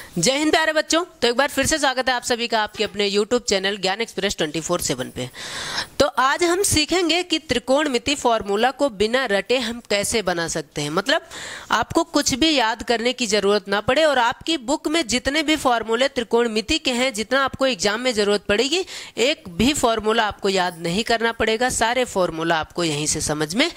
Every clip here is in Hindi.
जय हिंद प्यारे बच्चों। तो एक बार फिर से स्वागत है आप सभी का आपके अपने YouTube चैनल ज्ञान एक्सप्रेस 24/7 पे। तो आज हम सीखेंगे कि त्रिकोणमिति फॉर्मूला को बिना रटे हम कैसे बना सकते हैं। मतलब आपको कुछ भी याद करने की जरूरत ना पड़े और आपकी बुक में जितने भी फॉर्मूले त्रिकोणमिति के हैं, जितना आपको एग्जाम में जरूरत पड़ेगी, एक भी फॉर्मूला आपको याद नहीं करना पड़ेगा। सारे फॉर्मूला आपको यहीं से समझ में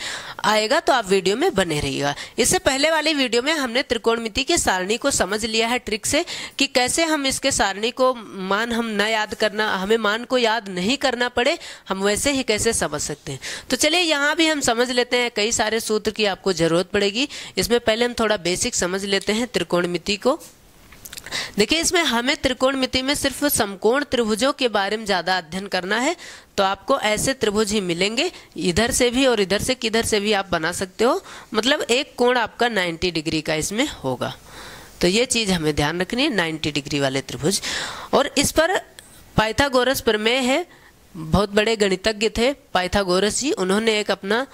आएगा। तो आप वीडियो में बने रहिएगा। इससे पहले वाली वीडियो में हमने त्रिकोणमिति की सारणी को समझ लिया है ट्रिक से कि कैसे हम इसके सारणी को मान हम न याद करना, हमें मान को याद नहीं करना पड़े, हम वैसे ही कैसे समझ सकते हैं। तो चलिए यहाँ भी हम समझ लेते हैं। कई सारे सूत्र की आपको जरूरत पड़ेगी। इसमें पहले हम थोड़ा बेसिक समझ लेते हैं त्रिकोणमिति को। देखिए, इसमें हमें त्रिकोणमिति में सिर्फ समकोण त्रिभुजों के बारे में ज्यादा अध्ययन करना है। तो आपको ऐसे त्रिभुज ही मिलेंगे, इधर से भी और इधर से किधर से भी आप बना सकते हो। मतलब एक कोण आपका 90 डिग्री का इसमें होगा। तो ये चीज हमें ध्यान रखनी है, 90 डिग्री वाले त्रिभुज। और इस पर पाइथागोरस प्रमेय है। बहुत बड़े गणितज्ञ थे पाइथागोरस जी। उन्होंने एक अपना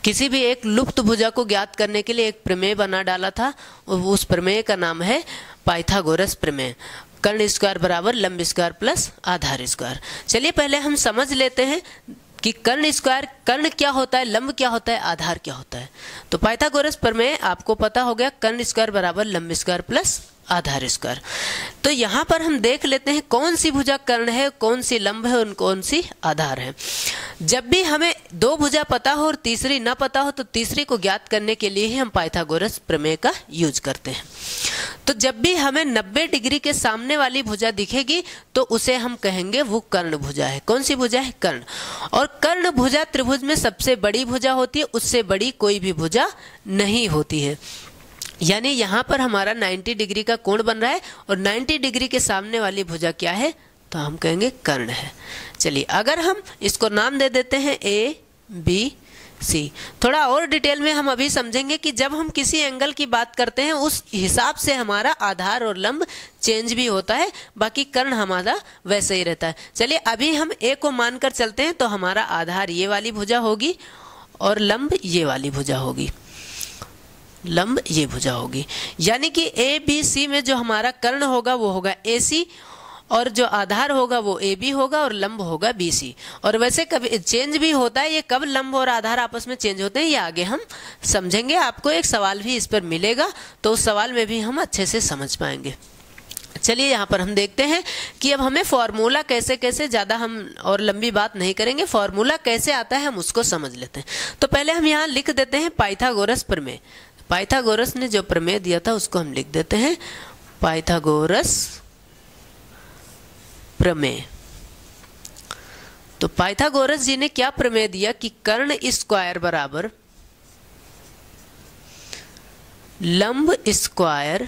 किसी भी एक लुप्त भुजा को ज्ञात करने के लिए एक प्रमेय बना डाला था। उस प्रमेय का नाम है पाइथागोरस प्रमेय। कर्ण स्क्वायर बराबर लंब स्क्वायर प्लस आधार स्क्वायर। चलिए पहले हम समझ लेते हैं कि कर्ण स्क्वायर, कर्ण क्या होता है, लंब क्या होता है, आधार क्या होता है। तो पाइथागोरस प्रमेय आपको पता हो गया, कर्ण स्क्वायर बराबर लंब स्क्वायर प्लस आधार स्क्वायर। तो यहाँ पर हम देख लेते हैं कौन सी भुजा कर्ण है, कौन सी लंब है और कौन सी आधार है। जब भी हमें दो भुजा पता हो और तीसरी ना पता हो, तो तीसरी को ज्ञात करने के लिए ही हम पाइथागोरस प्रमेय का यूज करते हैं। तो जब भी हमें 90 डिग्री के सामने वाली भुजा दिखेगी तो उसे हम कहेंगे वो कर्ण भुजा है। कौन सी भुजा है? कर्ण। और कर्ण भुजा त्रिभुज में सबसे बड़ी भुजा होती है, उससे बड़ी कोई भी भुजा नहीं होती है। यानी यहाँ पर हमारा 90 डिग्री का कोण बन रहा है और 90 डिग्री के सामने वाली भुजा क्या है? तो हम कहेंगे कर्ण है। चलिए अगर हम इसको नाम दे देते हैं ABC। थोड़ा और डिटेल में हम अभी समझेंगे कि जब हम किसी एंगल की बात करते हैं उस हिसाब से हमारा आधार और लंब चेंज भी होता है, बाकी कर्ण हमारा वैसे ही रहता है। चलिए अभी हम A को मानकर चलते हैं। तो हमारा आधार ये वाली भुजा होगी और लंब ये वाली भुजा होगी, लंब ये भुजा होगी। यानी कि ABC में जो हमारा कर्ण होगा वो होगा AC और जो आधार होगा वो AB होगा और लंब होगा BC। और वैसे कभी चेंज भी होता है, ये कब लंब और आधार आपस में चेंज होते हैं ये आगे हम समझेंगे। आपको एक सवाल भी इस पर मिलेगा, तो उस सवाल में भी हम अच्छे से समझ पाएंगे। चलिए यहाँ पर हम देखते हैं कि अब हमें फॉर्मूला कैसे कैसे, ज़्यादा हम और लंबी बात नहीं करेंगे, फॉर्मूला कैसे आता है हम उसको समझ लेते हैं। तो पहले हम यहाँ लिख देते हैं पाइथागोरस प्रमेय। पाइथागोरस ने जो प्रमेय दिया था उसको हम लिख देते हैं पाइथागोरस प्रमेय। तो पाइथागोरस जी ने क्या प्रमेय दिया कि कर्ण स्क्वायर बराबर लंब स्क्वायर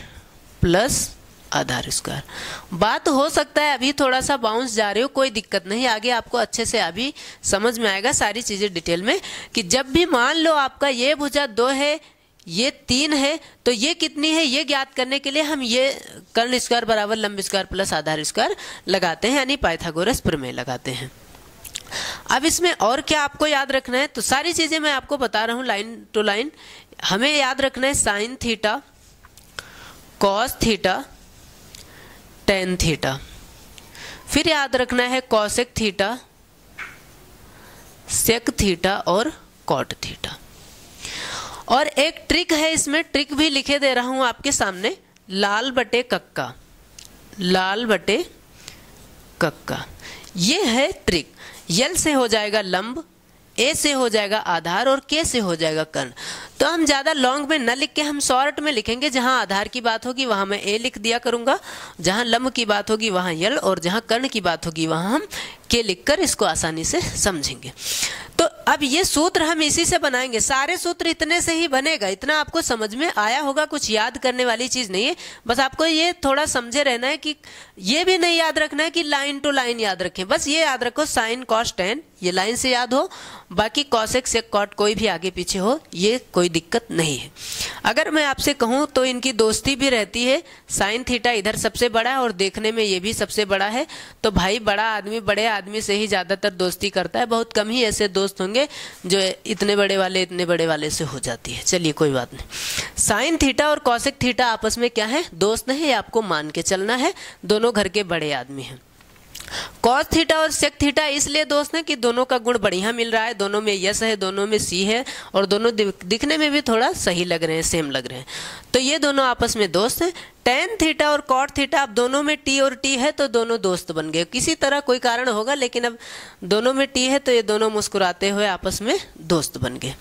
प्लस आधार स्क्वायर। बात हो सकता है अभी थोड़ा सा बाउंस जा रहे हो, कोई दिक्कत नहीं, आगे आपको अच्छे से अभी समझ में आएगा सारी चीजें डिटेल में। कि जब भी मान लो आपका ये भुजा 2 है, ये 3 है, तो ये कितनी है ये ज्ञात करने के लिए हम ये कर्ण स्क्वायर बराबर लंब स्क्वायर प्लस आधार स्क्वायर लगाते हैं, यानी पाइथागोरस प्रमेय लगाते हैं। अब इसमें और क्या आपको याद रखना है? तो सारी चीजें मैं आपको बता रहा हूं लाइन टू लाइन। हमें याद रखना है sine theta, cos theta, tan theta. फिर याद रखना है कॉसेक थीटा, सेक थीटा और कॉट थीटा। और एक ट्रिक है इसमें, ट्रिक भी लिखे दे रहा हूं आपके सामने, लाल बटे कक्का, लाल बटे कक्का। ये है ट्रिक। यल से हो जाएगा लंब, ए से हो जाएगा आधार और के से हो जाएगा कर्ण। तो हम ज्यादा लॉन्ग में न लिख के हम शॉर्ट में लिखेंगे। जहां आधार की बात होगी वहां मैं ए लिख दिया करूंगा, जहां लंब की बात होगी वहां यल, और जहां कर्ण की बात होगी वहां हम के लिखकर इसको आसानी से समझेंगे। तो अब ये सूत्र हम इसी से बनाएंगे। सारे सूत्र इतने से ही बनेगा, इतना आपको समझ में आया होगा, कुछ याद करने वाली चीज नहीं है। बस आपको ये थोड़ा समझे रहना है कि ये भी नहीं याद रखना है कि लाइन टू लाइन याद रखें। बस ये याद रखो साइन कॉस टेन ये लाइन से याद हो, बाकी कॉसेक सेक कॉट कोई भी आगे पीछे हो ये कोई दिक्कत नहीं है। अगर मैं आपसे कहूँ तो इनकी दोस्ती भी रहती है, साइन थीटा इधर सबसे बड़ा है और देखने में ये भी सबसे बड़ा है, तो भाई बड़ा आदमी बड़े आदमी से ही ज़्यादातर दोस्ती करता है, बहुत कम ही ऐसे दोस्त होंगे जो इतने बड़े वाले से हो जाती है। चलिए कोई बात नहीं, साइन थीटा और कॉसेक थीटा आपस में क्या है, दोस्त नहीं, ये आपको मान के चलना है, दोनों घर के बड़े आदमी हैं। कॉस थीटा और सेक थीटा इसलिए दोस्त हैं कि दोनों का गुण बढ़िया मिल रहा है, दोनों में यस है, दोनों में सी है और दोनों दिखने में भी थोड़ा सही लग रहे हैं, सेम लग रहे हैं, तो ये दोनों आपस में दोस्त हैं। टेन थीटा और कॉट थीटा, अब दोनों में टी और टी है तो दोनों दोस्त बन गए, किसी तरह कोई कारण होगा, लेकिन अब दोनों में टी है तो ये दोनों मुस्कुराते हुए आपस में दोस्त बन गए।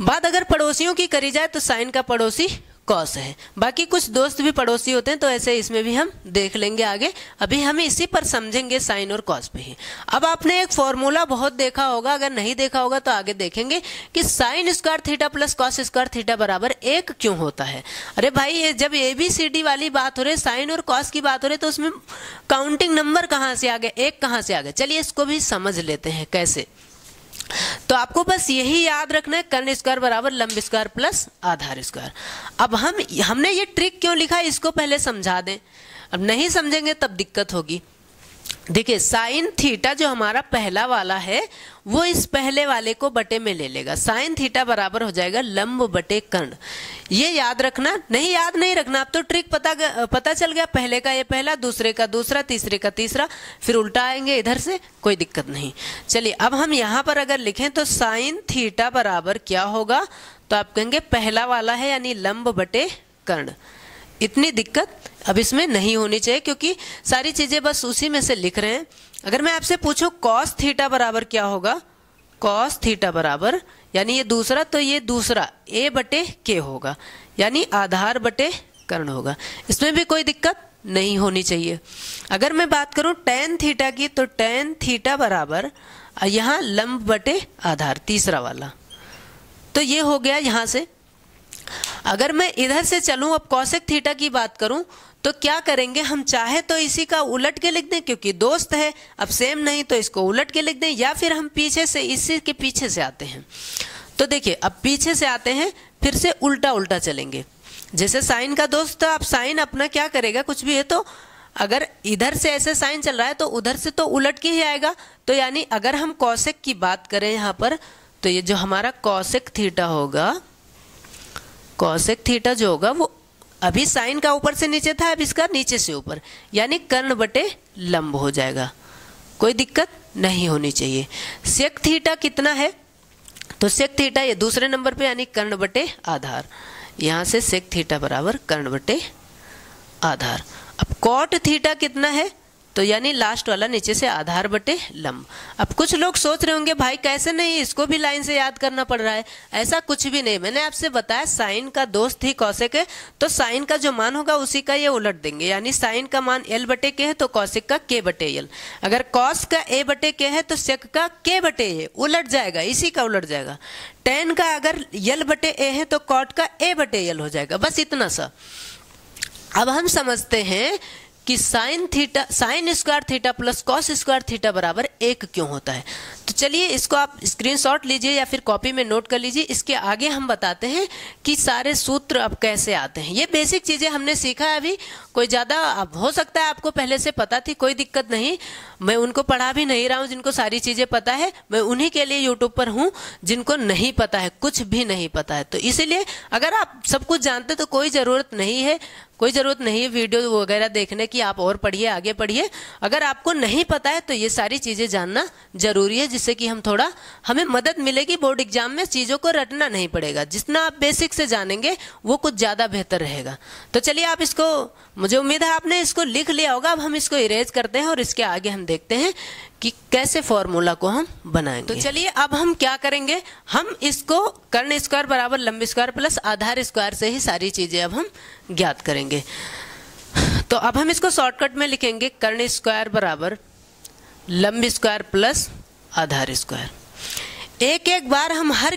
बात अगर पड़ोसियों की करी जाए तो साइन का पड़ोसी कॉस है, बाकी कुछ दोस्त भी पड़ोसी होते हैं, तो ऐसे इसमें भी हम देख लेंगे आगे, अभी हम इसी पर समझेंगे साइन और कॉस पे ही। अब आपने एक फॉर्मूला बहुत देखा होगा, अगर नहीं देखा होगा तो आगे देखेंगे कि sine square theta plus cos square theta बराबर 1 क्यों होता है। अरे भाई ये जब ABCD वाली बात हो रही है, साइन और कॉस की बात हो रही है, तो उसमें काउंटिंग नंबर कहाँ से आ गए, 1 कहाँ से आ गए, चलिए इसको भी समझ लेते हैं कैसे। तो आपको बस यही याद रखना है, कर्ण स्क्वायर बराबर लंब स्क्वायर प्लस आधार स्क्वायर। अब हमने ये ट्रिक क्यों लिखा है इसको पहले समझा दें, अब नहीं समझेंगे तब दिक्कत होगी। देखिए साइन थीटा जो हमारा पहला वाला है वो इस पहले वाले को बटे में ले लेगा, साइन थीटा बराबर हो जाएगा लंब बटे कर्ण, ये याद रखना, नहीं याद नहीं रखना, अब तो ट्रिक पता चल गया, पहले का ये पहला, दूसरे का दूसरा, तीसरे का तीसरा, फिर उल्टा आएंगे इधर से, कोई दिक्कत नहीं। चलिए अब हम यहाँ पर अगर लिखें तो साइन थीटा बराबर क्या होगा, तो आप कहेंगे पहला वाला है यानी लंब बटे कर्ण। इतनी दिक्कत अब इसमें नहीं होनी चाहिए क्योंकि सारी चीजें बस उसी में से लिख रहे हैं। अगर मैं आपसे पूछूं कॉस थीटा बराबर क्या होगा, कॉस थीटा बराबर यानी ये दूसरा, तो ये दूसरा a बटे k होगा यानी आधार बटे कर्ण होगा, इसमें भी कोई दिक्कत नहीं होनी चाहिए। अगर मैं बात करूं टेन थीटा की तो टेन थीटा बराबर यहाँ लंब बटे आधार तीसरा वाला, तो ये हो गया यहाँ से। अगर मैं इधर से चलूं अब कॉसेक थीटा की बात करूं तो क्या करेंगे, हम चाहे तो इसी का उलट के लिख दें क्योंकि दोस्त है, अब सेम नहीं तो इसको उलट के लिख दें, या फिर हम पीछे से इसी के पीछे से आते हैं। तो देखिए अब पीछे से आते हैं, फिर से उल्टा उल्टा चलेंगे, जैसे साइन का दोस्त था, अब साइन अपना क्या करेगा, कुछ भी है तो अगर इधर से ऐसे साइन चल रहा है तो उधर से तो उलट के ही आएगा, तो यानी अगर हम कॉसेक की बात करें यहाँ पर तो ये जो हमारा कॉसेक थीटा होगा, कॉसेक थीटा जो होगा वो अभी साइन का ऊपर से नीचे था, अब इसका नीचे से ऊपर यानी कर्ण बटे लंब हो जाएगा, कोई दिक्कत नहीं होनी चाहिए। सेक थीटा कितना है, तो सेक थीटा ये दूसरे नंबर पे यानी कर्ण बटे आधार, यहाँ से सेक थीटा बराबर कर्ण बटे आधार। अब कॉट थीटा कितना है, तो यानी लास्ट वाला नीचे से आधार बटे लंब। अब कुछ लोग सोच रहे होंगे भाई कैसे नहीं, इसको भी लाइन से याद करना पड़ रहा है, ऐसा कुछ भी नहीं, मैंने आपसे बताया साइन का दोस्त ही कॉसेक है, तो साइन का जो मान होगा उसी का ये उलट देंगे, यानी साइन का मान l बटे के है तो कॉसेक का k बटे l, अगर कॉस का a बटे के है तो सेक का k बटे a, उलट जाएगा, इसी का उलट जाएगा। टेन का अगर l बटे a है तो कॉट का a बटे l हो जाएगा, बस इतना सा। अब हम समझते हैं कि sine square theta plus cos square theta बराबर 1 क्यों होता है। तो चलिए इसको आप स्क्रीनशॉट लीजिए या फिर कॉपी में नोट कर लीजिए, इसके आगे हम बताते हैं कि सारे सूत्र अब कैसे आते हैं। ये बेसिक चीज़ें हमने सीखा है, अभी कोई ज़्यादा अब हो सकता है आपको पहले से पता थी, कोई दिक्कत नहीं, मैं उनको पढ़ा भी नहीं रहा हूँ जिनको सारी चीज़ें पता है, मैं उन्हीं के लिए यूट्यूब पर हूँ जिनको नहीं पता है, कुछ भी नहीं पता है। तो इसीलिए अगर आप सब कुछ जानते तो कोई ज़रूरत नहीं है वीडियो वगैरह देखने की, आप और पढ़िए, आगे पढ़िए। अगर आपको नहीं पता है तो ये सारी चीज़ें जानना जरूरी है, जिससे कि हमें मदद मिलेगी, बोर्ड एग्जाम में चीज़ों को रटना नहीं पड़ेगा, जितना आप बेसिक से जानेंगे वो कुछ ज़्यादा बेहतर रहेगा। तो चलिए आप इसको, मुझे उम्मीद है आपने इसको लिख लिया होगा, अब हम इसको इरेज करते हैं और इसके आगे हम देखते हैं कि कैसे फॉर्मूला को हम बनाएंगे। तो चलिए अब हम क्या करेंगे, हम इसको कर्ण स्क्वायर बराबर लंब स्क्वायर प्लस आधार स्क्वायर से ही सारी चीज़ें अब हम ज्ञात करेंगे। तो अब हम इसको शॉर्टकट में लिखेंगे, कर्ण स्क्वायर बराबर लंब स्क्वायर प्लस आधार स्क्वायर। एक एक बार हम हर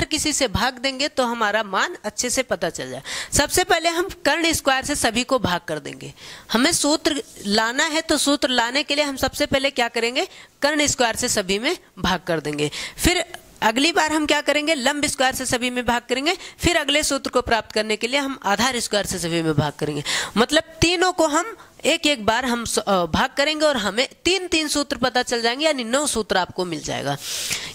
किसी से भाग देंगे तो हमारा मान अच्छे से पता चल जाए। सबसे पहले हम कर्ण स्क्वायर से सभी को भाग कर देंगे, हमें सूत्र लाना है तो सूत्र लाने के लिए हम सबसे पहले क्या करेंगे, कर्ण स्क्वायर से सभी में भाग कर देंगे। फिर अगली बार हम क्या करेंगे, लंब स्क्वायर से सभी में भाग करेंगे, फिर अगले सूत्र को प्राप्त करने के लिए हम आधार स्क्वायर से सभी में भाग करेंगे। मतलब तीनों को हम एक एक बार हम भाग करेंगे और हमें तीन तीन सूत्र पता चल जाएंगे, यानी 9 सूत्र आपको मिल जाएगा।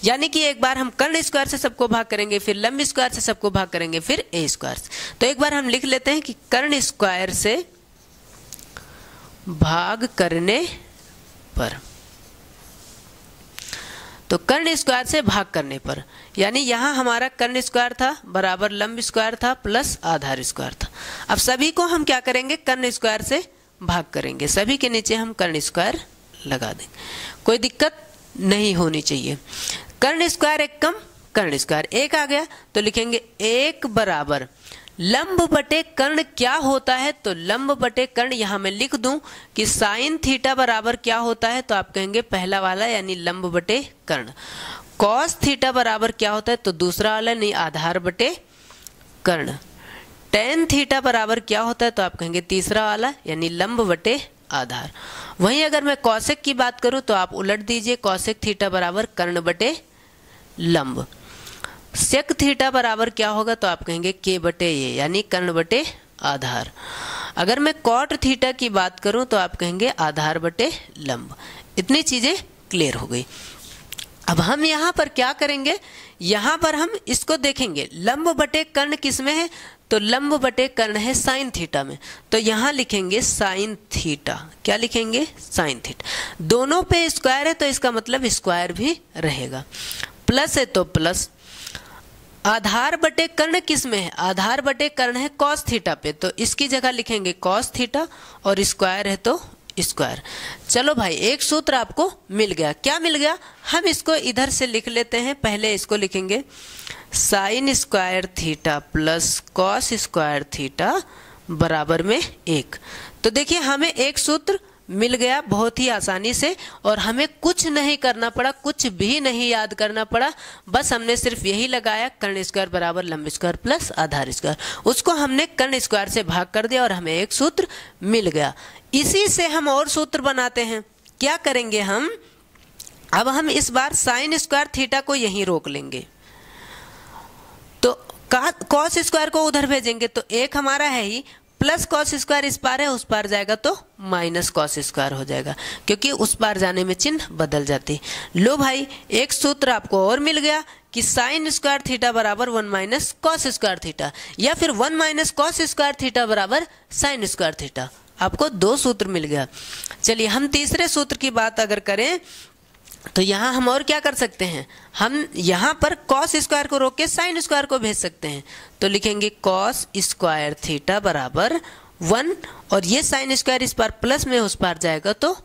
यानी कि एक बार हम कर्ण स्क्वायर से सबको भाग करेंगे, फिर लंब स्क्वायर से सबको भाग करेंगे, फिर ए स्क्वायर से। तो एक बार हम लिख लेते हैं कि कर्ण स्क्वायर से भाग करने पर, तो कर्ण स्क्वायर से भाग करने पर, यानी यहां हमारा कर्ण स्क्वायर था बराबर लंब स्क्वायर था प्लस आधार स्क्वायर था। अब सभी को हम क्या करेंगे, कर्ण स्क्वायर से भाग करेंगे, सभी के नीचे हम कर्ण स्क्वायर लगा देंगे, कोई दिक्कत नहीं होनी चाहिए। कर्ण स्क्वायर एक कम कर्ण स्क्वायर एक आ गया, तो लिखेंगे एक बराबर लंब बटे कर्ण क्या होता है, तो लंब बटे कर्ण यहां मैं लिख दूं कि साइन थीटा बराबर क्या होता है, तो आप कहेंगे पहला वाला यानी लंब बटे कर्ण। कॉस थीटा बराबर क्या होता है, तो दूसरा वाला यानी आधार बटे कर्ण। टेन थीटा बराबर क्या होता है, तो आप कहेंगे तीसरा वाला यानी लंब बटे आधार। वहीं अगर मैं कौशिक की बात करूं तो आप उलट दीजिए, कौशिक थीटा बराबर कर्ण बटे लंब। सेक थीटा बराबर क्या होगा, तो आप कहेंगे के बटे ये यानी कर्ण बटे आधार। अगर मैं कॉट थीटा की बात करूं तो आप कहेंगे आधार बटे लंब। इतनी चीजें क्लियर हो गई। अब हम यहाँ पर क्या करेंगे, यहाँ पर हम इसको देखेंगे लंब बटे कर्ण किस में है, तो लंब बटे कर्ण है साइन थीटा में, तो यहाँ लिखेंगे साइन थीटा। क्या लिखेंगे, साइन थीटा। दोनों पे स्क्वायर है तो इसका मतलब स्क्वायर भी रहेगा, प्लस है तो प्लस। आधार बटे कर्ण किस में है, आधार बटे कर्ण है कॉस थीटा पे, तो इसकी जगह लिखेंगे कॉस थीटा और स्क्वायर है तो स्क्वायर। चलो भाई एक सूत्र आपको मिल गया। क्या मिल गया, हम इसको इधर से लिख लेते हैं। पहले इसको लिखेंगे sine square theta plus cos square theta बराबर में 1। तो देखिए हमें एक सूत्र मिल गया बहुत ही आसानी से, और हमें कुछ नहीं करना पड़ा, कुछ भी नहीं याद करना पड़ा, बस हमने सिर्फ यही लगाया कर्ण स्क्वायर बराबर लंब स्क्वायर प्लस आधार स्क्वायर, उसको हमने कर्ण स्क्वायर से भाग कर दिया और हमें एक सूत्र मिल गया। इसी से हम और सूत्र बनाते हैं। क्या करेंगे हम, अब हम इस बार साइन स्क्वायर थीटा को यहीं रोक लेंगे, तो कॉस स्क्वायर को उधर भेजेंगे, तो एक हमारा है ही, प्लस कॉस स्क्वायर इस पार है, उस पार जाएगा तो माइनस कॉस स्क्वायर हो जाएगा, क्योंकि उस पार जाने में चिन्ह बदल जाती। लो भाई एक सूत्र आपको और मिल गया कि साइन स्क्वायर थीटा बराबर 1 माइनस कॉस स्क्वायर थीटा, या फिर 1 माइनस कॉस स्क्वायर थीटा बराबर साइन स्क्वायर थीटा। आपको 2 सूत्र मिल गया। चलिए हम तीसरे सूत्र की बात अगर करें तो यहाँ हम और क्या कर सकते हैं, हम यहाँ पर कॉस स्क्वायर को रोक के साइन स्क्वायर को भेज सकते हैं, तो लिखेंगे कॉस स्क्वायर थीटा बराबर 1, और ये साइन स्क्वायर इस पार प्लस में उस पार जाएगा तो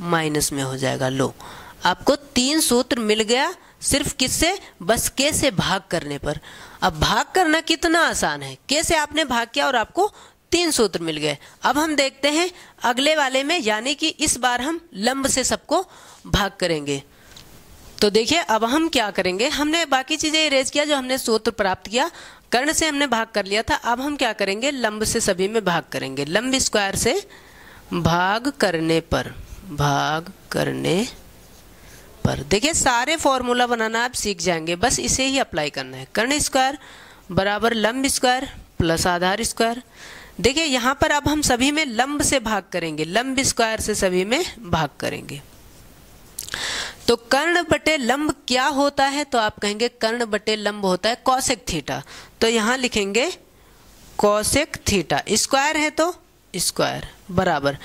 माइनस में हो जाएगा। लो आपको 3 सूत्र मिल गया, सिर्फ किससे, बस के से भाग करने पर। अब भाग करना कितना आसान है, के से आपने भाग किया और आपको 3 सूत्र मिल गए। अब हम देखते हैं अगले वाले में, यानी कि इस बार हम लंब से सबको भाग करेंगे। तो देखिए अब हम क्या करेंगे, हमने बाकी चीजें इरेज किया जो हमने सूत्र प्राप्त किया, कर्ण से हमने भाग कर लिया था। अब हम क्या करेंगे, लंब से सभी में भाग करेंगे। लंब स्क्वायर से भाग करने पर, भाग करने पर देखिए सारे फॉर्मूला बनाना आप सीख जाएंगे, बस इसे ही अप्लाई करना है। कर्ण स्क्वायर बराबर लंब स्क्वायर प्लस आधार स्क्वायर। देखिए यहाँ पर अब हम सभी में लंब से भाग करेंगे, लंब स्क्वायर से सभी में भाग करेंगे। तो कर्ण बटे लंब क्या होता है, तो आप कहेंगे कर्ण बटे लंब होता है कौशिक थीटा, तो यहाँ लिखेंगे कौशिक थीटा। स्क्वायर है तो स्क्वायर बराबर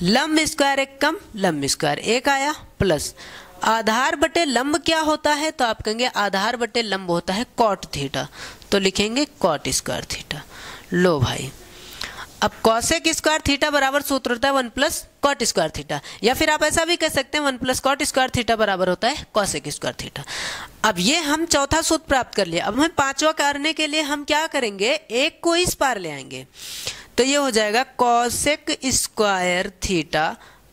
लंब स्क्वायर एक कम लंब स्क्वायर एक आया, प्लस आधार बटे लंब क्या होता है, तो आप कहेंगे आधार बटे लंब होता है कॉट थीटा, तो लिखेंगे कॉट स्क्वायर थीटा। लो भाई अब कॉसेक स्क्वायर थीटा बराबर सूत्र होता है 1 प्लस कॉट स्क्वायर थीटा, या फिर आप ऐसा भी कह सकते हैं 1 प्लस कॉट स्क्वायर थीटा बराबर होता है कॉसेक स्क्वायर थीटा। अब ये हम चौथा सूत्र प्राप्त कर लिया। अब हमें पांचवा करने के लिए हम क्या करेंगे, एक को इस पार ले आएंगे, तो ये हो जाएगा कॉसेक स्क्वायर थीटा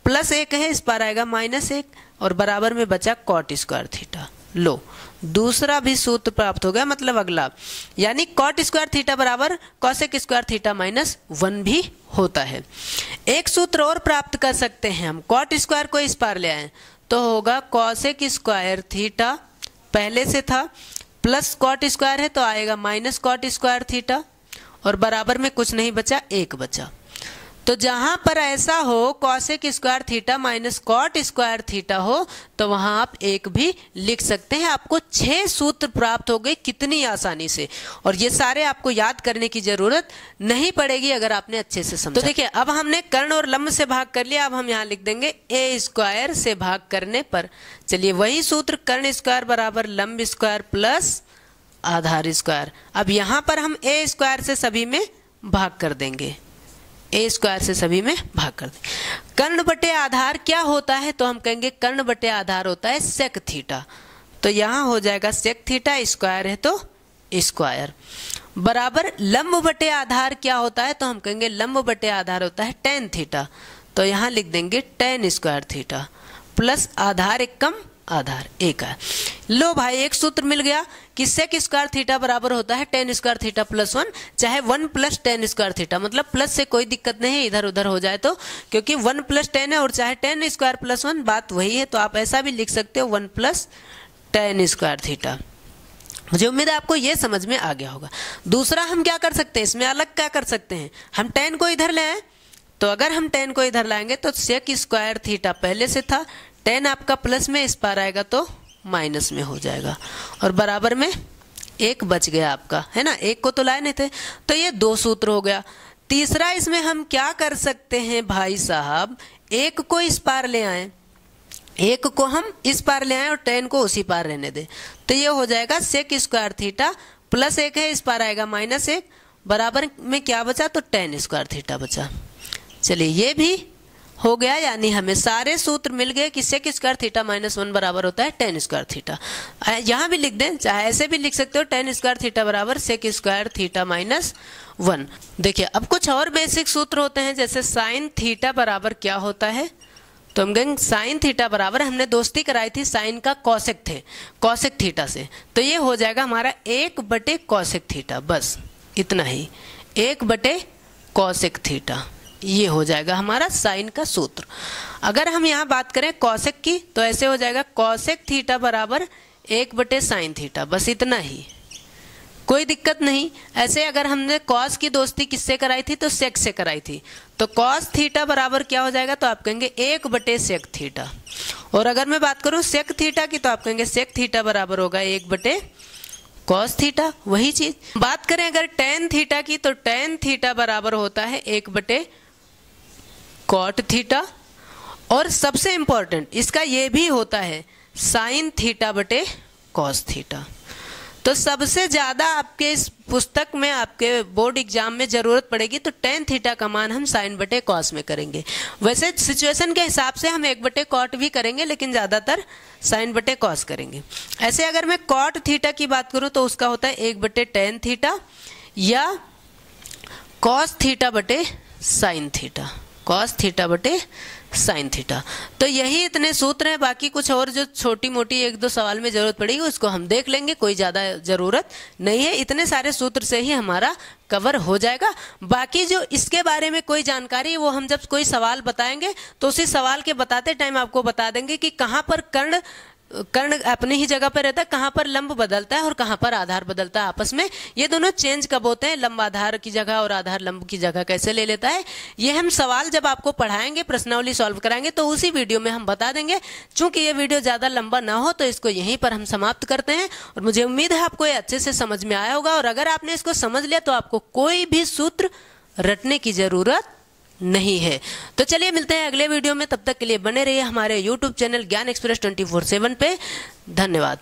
प्लस 1 है, इस पार आएगा -1 और बराबर में बचा कॉट स्क्वायर थीटा। लो दूसरा भी सूत्र प्राप्त हो गया, मतलब अगला, यानी कॉट स्क्वायर थीटा बराबर कॉसेक स्क्वायर थीटा -1 भी होता है। एक सूत्र और प्राप्त कर सकते हैं हम, कॉट स्क्वायर को इस पार ले आए तो होगा कॉसेक स्क्वायर थीटा पहले से था प्लस कॉट स्क्वायर है तो आएगा माइनस कॉट स्क्वायर थीटा, और बराबर में कुछ नहीं बचा, 1 बचा। तो जहां पर ऐसा हो cosec square theta minus cot square theta हो तो वहां आप 1 भी लिख सकते हैं। आपको 6 सूत्र प्राप्त हो गए कितनी आसानी से, और ये सारे आपको याद करने की जरूरत नहीं पड़ेगी अगर आपने अच्छे से समझा। तो देखिए अब हमने कर्ण और लंब से भाग कर लिया, अब हम यहाँ लिख देंगे ए स्क्वायर से भाग करने पर। चलिए वही सूत्र कर्ण स्क्वायर बराबर लंब स्क्वायर प्लस आधार स्क्वायर। अब यहाँ पर हम ए स्क्वायर से सभी में भाग कर देंगे, ए स्क्वायर से सभी में भाग कर देंगे। कर्ण बटे आधार क्या होता है, तो हम कहेंगे कर्ण बटे आधार होता है सेक थीटा। तो यहाँ हो जाएगा सेक थीटा, स्क्वायर है तो स्क्वायर, बराबर लंब बटे आधार क्या होता है, तो हम कहेंगे लंब बटे आधार होता है टेन थीटा। तो यहाँ लिख देंगे टेन स्क्वायर थीटा प्लस आधार एक कम आधार 1 है। लो भाई एक सूत्र मिल गया कि सेक स्क्वायर थीटा बराबर होता है टेन स्क्वायर थीटा प्लस 1, चाहे 1 प्लस टेन स्क्वायर थीटा, मतलब प्लस से कोई दिक्कत नहीं है इधर उधर हो जाए तो, क्योंकि 1 प्लस 10 है और चाहे 10 स्क्वायर प्लस 1 बात वही है। तो आप ऐसा भी लिख सकते हो 1 प्लस टेन स्क्वायर थीटा। मुझे उम्मीद है आपको ये समझ में आ गया होगा। दूसरा हम क्या कर सकते हैं, इसमें अलग क्या कर सकते हैं, हम 10 को इधर ले आए, तो अगर हम 10 को इधर लाएंगे तो सेक स्क्वायर थीटा पहले से था, 10 आपका प्लस में इस पार आएगा तो माइनस में हो जाएगा, और बराबर में 1 बच गया आपका, है ना, 1 को तो लाए नहीं थे। तो ये 2 सूत्र हो गया। तीसरा इसमें हम क्या कर सकते हैं भाई साहब, 1 को इस पार ले आए, 1 को हम इस पार ले आए और 10 को उसी पार रहने दें, तो ये हो जाएगा सेक स्क्वायर थीटा प्लस 1 है, इस पार आएगा माइनस 1, बराबर में क्या बचा, तो टेन स्क्वायर थीटा बचा। चलिए ये भी हो गया, यानी हमें सारे सूत्र मिल गए कि सेक स्क्वायर थीटा माइनस 1 बराबर होता है टेन स्क्वायर थीटा। यहाँ भी लिख दें, चाहे ऐसे भी लिख सकते हो, टेन स्क्वायर थीटा बराबर सेक स्क्वायर थीटा माइनस 1। देखिए अब कुछ और बेसिक सूत्र होते हैं, जैसे साइन थीटा बराबर क्या होता है, तो हम कहेंगे साइन थीटा बराबर, हमने दोस्ती कराई थी साइन का कॉसेक थीटा से, तो ये हो जाएगा हमारा 1 बटे कॉसेक थीटा, बस इतना ही, 1 बटे कॉसेक थीटा, ये हो जाएगा हमारा साइन का सूत्र। अगर हम यहाँ बात करें कॉसेक की तो ऐसे हो जाएगा कॉसेक थीटा बराबर 1 बटे साइन थीटा, बस इतना ही, कोई दिक्कत नहीं। ऐसे अगर हमने कॉस की दोस्ती किससे कराई थी, तो सेक से कराई थी, तो कॉस थीटा बराबर क्या हो जाएगा, तो आप कहेंगे 1 बटे सेक थीटा। और अगर मैं बात करूँ सेक थीटा की तो आप कहेंगे सेक थीटा बराबर होगा 1 बटे कॉस थीटा, वही चीज। बात करें अगर टेन थीटा की तो टेन थीटा बराबर होता है 1 बटे कॉट थीटा, और सबसे इंपॉर्टेंट इसका ये भी होता है साइन थीटा बटे कॉस थीटा। तो सबसे ज़्यादा आपके इस पुस्तक में आपके बोर्ड एग्जाम में ज़रूरत पड़ेगी तो टेन थीटा का मान हम साइन बटे कॉस में करेंगे। वैसे सिचुएशन के हिसाब से हम 1 बटे कॉट भी करेंगे, लेकिन ज़्यादातर साइन बटे कॉस करेंगे। ऐसे अगर मैं कॉट थीटा की बात करूँ तो उसका होता है 1 बटे टेन थीटा या कॉस थीटा बटे साइन थीटा, कॉस थीटा बटे साइन थीटा। तो यही इतने सूत्र हैं, बाकी कुछ और जो छोटी मोटी 1-2 सवाल में जरूरत पड़ेगी उसको हम देख लेंगे, कोई ज़्यादा ज़रूरत नहीं है, इतने सारे सूत्र से ही हमारा कवर हो जाएगा। बाकी जो इसके बारे में कोई जानकारी वो हम जब कोई सवाल बताएंगे तो उसी सवाल के बताते टाइम आपको बता देंगे कि कहाँ पर कर्ण अपनी ही जगह पर रहता है, कहाँ पर लंब बदलता है और कहाँ पर आधार बदलता है, आपस में ये दोनों चेंज कब होते हैं, लंब आधार की जगह और आधार लंब की जगह कैसे ले लेता है, ये हम सवाल जब आपको पढ़ाएंगे, प्रश्नावली सॉल्व कराएंगे तो उसी वीडियो में हम बता देंगे। चूंकि ये वीडियो ज़्यादा लंबा ना हो तो इसको यहीं पर हम समाप्त करते हैं, और मुझे उम्मीद है आपको ये अच्छे से समझ में आया होगा। और अगर आपने इसको समझ लिया तो आपको कोई भी सूत्र रटने की ज़रूरत नहीं है। तो चलिए मिलते हैं अगले वीडियो में, तब तक के लिए बने रहिए हमारे YouTube चैनल ज्ञान एक्सप्रेस 24/7 पे। धन्यवाद।